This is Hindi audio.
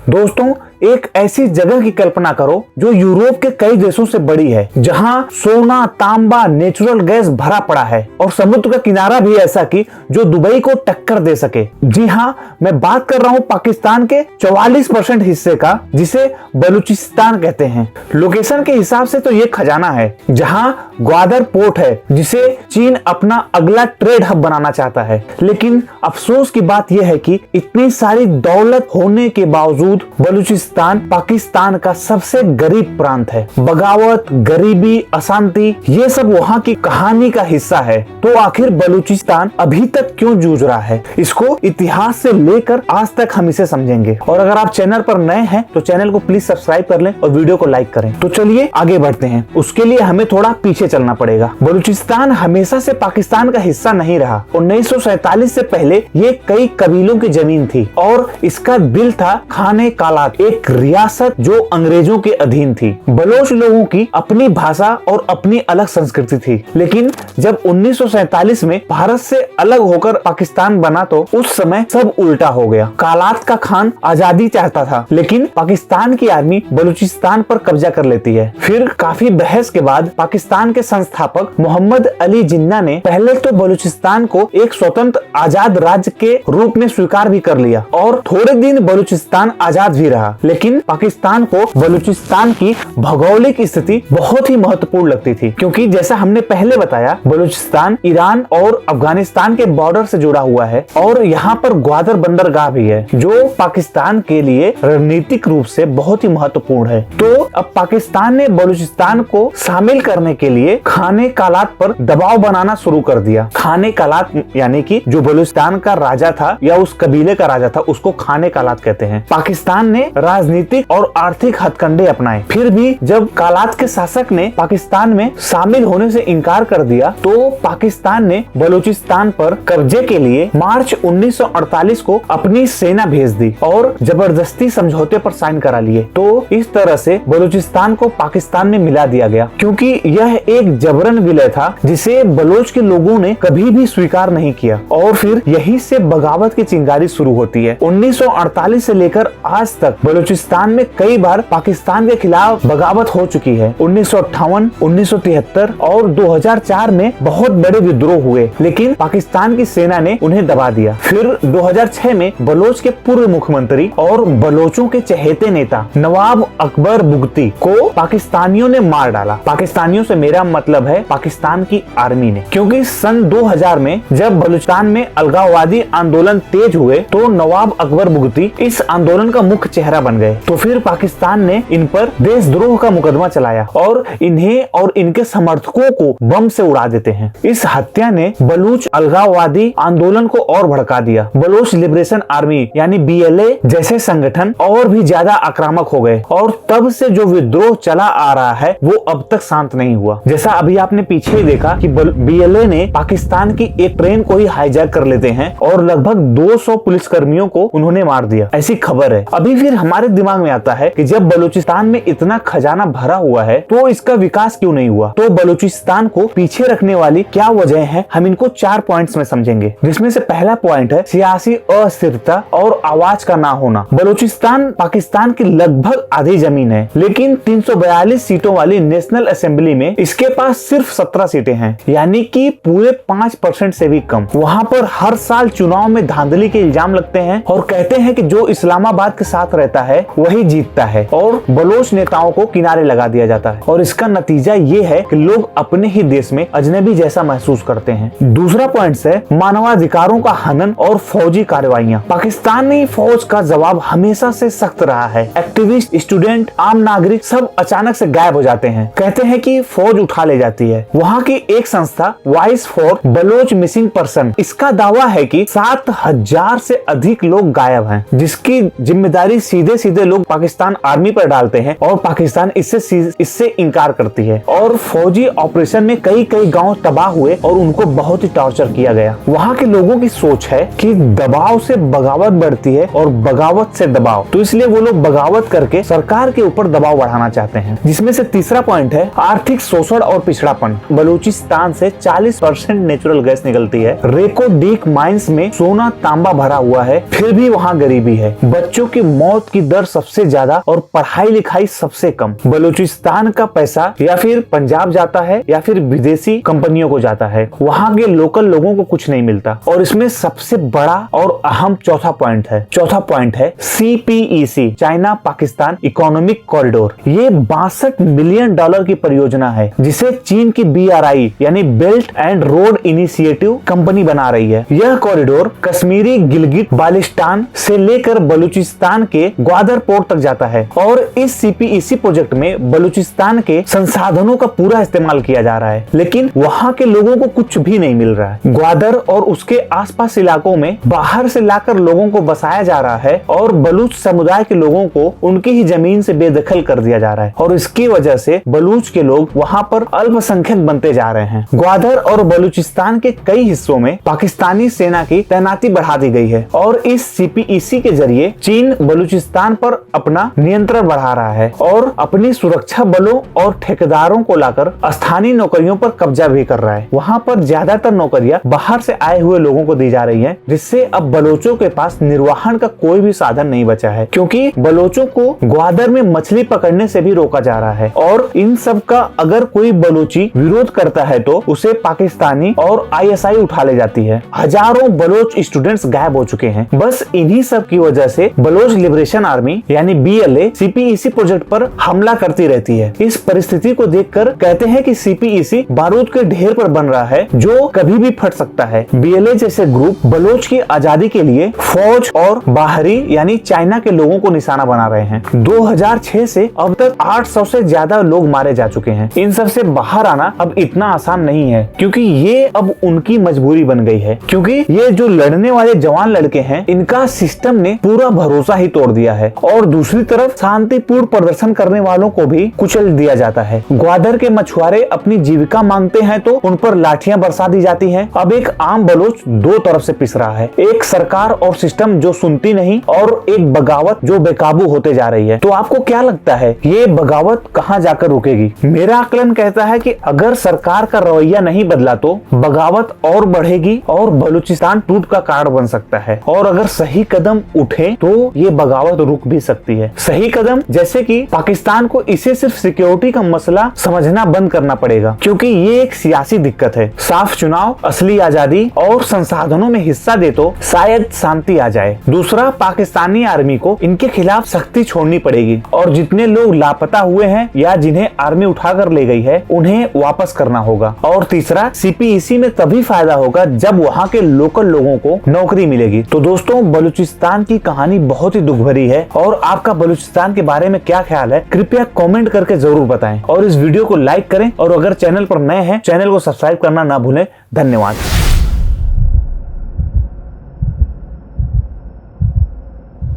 दोस्तों, एक ऐसी जगह की कल्पना करो जो यूरोप के कई देशों से बड़ी है, जहां सोना, तांबा, नेचुरल गैस भरा पड़ा है और समुद्र का किनारा भी ऐसा कि जो दुबई को टक्कर दे सके। जी हाँ, मैं बात कर रहा हूं पाकिस्तान के 44% हिस्से का, जिसे बलूचिस्तान कहते हैं। लोकेशन के हिसाब से तो ये खजाना है, जहां ग्वादर पोर्ट है, जिसे चीन अपना अगला ट्रेड हब बनाना चाहता है। लेकिन अफसोस की बात यह है कि इतनी सारी दौलत होने के बावजूद बलूचिस्तान पाकिस्तान का सबसे गरीब प्रांत है। बगावत, गरीबी, अशांति, ये सब वहाँ की कहानी का हिस्सा है। तो आखिर बलूचिस्तान अभी तक क्यों जूझ रहा है, इसको इतिहास से लेकर आज तक हम इसे समझेंगे। और अगर आप चैनल पर नए हैं तो चैनल को प्लीज सब्सक्राइब कर लें और वीडियो को लाइक करें। तो चलिए आगे बढ़ते हैं। उसके लिए हमें थोड़ा पीछे चलना पड़ेगा। बलूचिस्तान हमेशा से पाकिस्तान का हिस्सा नहीं रहा। 1947 से पहले ये कई कबीलों की जमीन थी और इसका दिल था खाने कालात, एक रियासत जो अंग्रेजों के अधीन थी। बलोच लोगों की अपनी भाषा और अपनी अलग संस्कृति थी। लेकिन जब 1947 में भारत से अलग होकर पाकिस्तान बना तो उस समय सब उल्टा हो गया। कालात का खान आजादी चाहता था, लेकिन पाकिस्तान की आर्मी बलूचिस्तान पर कब्जा कर लेती है। फिर काफी बहस के बाद पाकिस्तान के संस्थापक मोहम्मद अली जिन्ना ने पहले तो बलूचिस्तान को एक स्वतंत्र आजाद राज्य के रूप में स्वीकार भी कर लिया और थोड़े दिन बलूचिस्तान आजाद भी रहा। लेकिन पाकिस्तान को बलूचिस्तान की भौगोलिक स्थिति बहुत ही महत्वपूर्ण लगती थी, क्योंकि जैसा हमने पहले बताया, बलूचिस्तान ईरान और अफगानिस्तान के बॉर्डर से जुड़ा हुआ है और यहाँ पर ग्वादर बंदरगाह भी है, जो पाकिस्तान के लिए रणनीतिक रूप से बहुत ही महत्वपूर्ण है। तो अब पाकिस्तान ने बलूचिस्तान को शामिल करने के लिए खाने कालात पर दबाव बनाना शुरू कर दिया। खाने कालात यानी कि जो बलूचिस्तान का राजा था या उस कबीले का राजा था, उसको खाने कालात कहते हैं। पाकिस्तान ने राजनीतिक और आर्थिक हथकंडे अपनाए। फिर भी जब कालात के शासक ने पाकिस्तान में शामिल होने से इनकार कर दिया, तो पाकिस्तान ने बलूचिस्तान पर कब्जे के लिए मार्च 1948 को अपनी सेना भेज दी और जबरदस्ती समझौते पर साइन करा लिए। तो इस तरह से बलूचिस्तान को पाकिस्तान में मिला दिया गया, क्योंकि यह एक जबरन विलय था जिसे बलोच के लोगों ने कभी भी स्वीकार नहीं किया। और फिर यहीं से बगावत की चिंगारी शुरू होती है। 1948 से लेकर आज तक बलूचिस्तान में कई बार पाकिस्तान के खिलाफ बगावत हो चुकी है। 1958, 1973 और 2004 में बहुत बड़े विद्रोह हुए, लेकिन पाकिस्तान की सेना ने उन्हें दबा दिया। फिर 2006 में बलोच के पूर्व मुख्यमंत्री और बलोचों के चहेते नेता नवाब अकबर बुगटी को पाकिस्तानियों ने मार डाला। पाकिस्तानियों से मेरा मतलब है पाकिस्तान की आर्मी ने, क्योंकि सन 2000 में जब बलूचिस्तान में अलगाववादी आंदोलन तेज हुए तो नवाब अकबर बुगटी इस आंदोलन का मुख्य चेहरा बन गए। तो फिर पाकिस्तान ने इन पर देशद्रोह का मुकदमा चलाया और इन्हें और इनके समर्थकों को बम से उड़ा देते हैं। इस हत्या ने बलूच अलगाववादी आंदोलन को और भड़का दिया। बलोच लिबरेशन आर्मी यानी BLA जैसे संगठन और भी ज्यादा आक्रामक हो गए और तब से जो विद्रोह चला आ रहा है वो अब तक शांत नहीं हुआ। जैसा अभी आपने पीछे ही देखा कि BLA ने पाकिस्तान की एक ट्रेन को ही हाईजैक कर लेते हैं और लगभग 200 पुलिसकर्मियों को उन्होंने मार दिया, ऐसी खबर है। अभी फिर हमारे दिमाग में आता है कि जब बलूचिस्तान में इतना खजाना भरा हुआ है तो इसका विकास क्यों नहीं हुआ। तो बलूचिस्तान को पीछे रखने वाली क्या वजह है, हम इनको 4 पॉइंट्स में समझेंगे, जिसमें से पहला पॉइंट है सियासी अस्थिरता और आवाज का ना होना। बलूचिस्तान पाकिस्तान की लगभग आधी जमीन है, लेकिन 342 सीटों वाली नेशनल असेंबली में इसके पास सिर्फ 17 सीटें हैं, यानी कि पूरे 5% से भी कम। वहाँ पर हर साल चुनाव में धांधली के इल्जाम लगते हैं और कहते हैं कि जो इस्लामाबाद के साथ रहता है वही जीतता है और बलोच नेताओं को किनारे लगा दिया जाता है। और इसका नतीजा ये है कि लोग अपने ही देश में अजनबी जैसा महसूस करते हैं। दूसरा पॉइंट है मानवाधिकारों का हनन और फौजी कार्रवाइयां। पाकिस्तानी फौज का जवाब हमेशा से सख्त रहा है। एक्टिविस्ट, स्टूडेंट, आम नागरिक सब अचानक से गायब हो जाते हैं। कहते हैं कि फौज उठा ले जाती है। वहाँ की एक संस्था Voice for Baloch Missing Person, इसका दावा है कि 7000 से अधिक लोग गायब हैं, जिसकी जिम्मेदारी सीधे सीधे लोग पाकिस्तान आर्मी पर डालते हैं और पाकिस्तान इससे इनकार करती है। और फौजी ऑपरेशन में कई गांव तबाह हुए और उनको बहुत ही टॉर्चर किया गया। वहाँ के लोगों की सोच है कि दबाव से बगावत बढ़ती है और बगावत से दबाव, तो इसलिए वो लोग बगावत करके सरकार के ऊपर दबाव बढ़ाना चाहते हैं। जिसमें से तीसरा पॉइंट है आर्थिक शोषण और पिछड़ापन। बलूचिस्तान से 40% नेचुरल गैस निकलती है। रेको डीक माइंस में सोना तांबा भरा हुआ है, फिर भी वहाँ गरीबी है। बच्चों की मौत की दर सबसे ज्यादा और पढ़ाई लिखाई सबसे कम। बलूचिस्तान का पैसा या फिर पंजाब जाता है या फिर विदेशी कंपनियों को जाता है, वहाँ के लोकल लोगों को कुछ नहीं मिलता। और इसमें सबसे बड़ा और अहम चौथा पॉइंट है CPEC, China Pakistan economic corridor. ये 62 मिलियन डॉलर की परियोजना है जिसे चीन की BRI यानी belt and road initiative company बना रही है। यह कॉरिडोर कश्मीरी गिलगित बाल्टिस्तान से लेकर बलूचिस्तान के ग्वादर पोर्ट तक जाता है और इस CPEC प्रोजेक्ट में बलूचिस्तान के संसाधनों का पूरा इस्तेमाल किया जा रहा है, लेकिन वहाँ के लोगों को कुछ भी नहीं मिल रहा है। ग्वादर और उसके आसपास इलाकों में बाहर से लाकर लोगों को बसाया जा रहा है और बलूच समुदाय के लोगों को उनकी ही जमीन से बेदखल कर दिया जा रहा है और इसकी वजह से बलूच के लोग वहाँ पर अल्पसंख्यक बनते जा रहे हैं। ग्वादर और बलूचिस्तान के कई हिस्सों में पाकिस्तानी सेना की तैनाती बढ़ा दी गई है और इस CPEC के जरिए चीन बलूचिस्तान पर अपना नियंत्रण बढ़ा रहा है और अपनी सुरक्षा बलों और ठेकेदारों को लाकर स्थानीय नौकरियों पर कब्जा भी कर रहा है। वहाँ पर ज्यादातर नौकरियां बाहर से आए हुए लोगों को दी जा रही हैं, जिससे अब बलोचों के पास निर्वाहन का कोई भी साधन नहीं बचा है, क्योंकि बलोचों को ग्वादर में मछली पकड़ने से भी रोका जा रहा है और इन सब का अगर कोई बलोची विरोध करता है तो उसे पाकिस्तानी और ISI उठा ले जाती है। हजारों बलोच स्टूडेंट्स गायब हो चुके हैं। बस इन्हीं सब की वजह से बलोच लिबरेशन आर्मी यानी BLA CPEC प्रोजेक्ट पर हमला करती रहती है। इस परिस्थिति को देखकर कहते हैं कि CPEC बारूद के ढेर पर बन रहा है जो कभी भी फट सकता है। BLA जैसे ग्रुप बलोच की आजादी के लिए फौज और बाहरी यानी चाइना के लोगों को निशाना बना रहे हैं। 2006 से अब तक 800 से ज्यादा लोग मारे जा चुके हैं। इन सब से बाहर आना अब इतना आसान नहीं है, क्योंकि ये अब उनकी मजबूरी बन गई है, क्योंकि ये जो लड़ने वाले जवान लड़के हैं इनका सिस्टम ने पूरा भरोसा ही तोड़ दिया है और दूसरी तरफ शांतिपूर्ण प्रदर्शन करने वालों को भी कुचल दिया जाता है। ग्वादर के मछुआरे अपनी जीविका मांगते हैं तो उन पर लाठियां बरसा दी जाती हैं। अब एक आम बलोच दो तरफ से पिस रहा है, एक सरकार और सिस्टम जो सुनती नहीं और एक बगावत जो बेकाबू होते जा रही है। तो आपको क्या लगता है ये बगावत कहां जाकर रुकेगी? मेरा आकलन कहता है कि अगर सरकार का रवैया नहीं बदला तो बगावत और बढ़ेगी और बलूचिस्तान टूट का कारण बन सकता है। और अगर सही कदम उठे तो ये बगावत रुक भी सकती है। सही कदम जैसे कि पाकिस्तान को इसे सिर्फ सिक्योरिटी का मसला समझना बंद करना पड़ेगा, क्योंकि ये एक सियासी दिक्कत है। साफ चुनाव, असली आजादी और संसाधनों में हिस्सा दे तो शायद शांति आ जाए। दूसरा, पाकिस्तानी आर्मी को इनके खिलाफ सख्ती छोड़नी पड़ेगी और जितने लोग लापता हुए हैं या जिन्हें आर्मी उठाकर ले गई है उन्हें वापस करना होगा। और तीसरा, CPEC में तभी फायदा होगा जब वहाँ के लोकल लोगों को नौकरी मिलेगी। तो दोस्तों, बलूचिस्तान की कहानी बहुत ही दुख भरी है और आपका बलूचिस्तान के बारे में क्या ख्याल है कृपया कमेंट करके जरूर बताएं और इस वीडियो को लाइक करें और अगर चैनल पर नए हैं चैनल को सब्सक्राइब करना ना भूलें। धन्यवाद।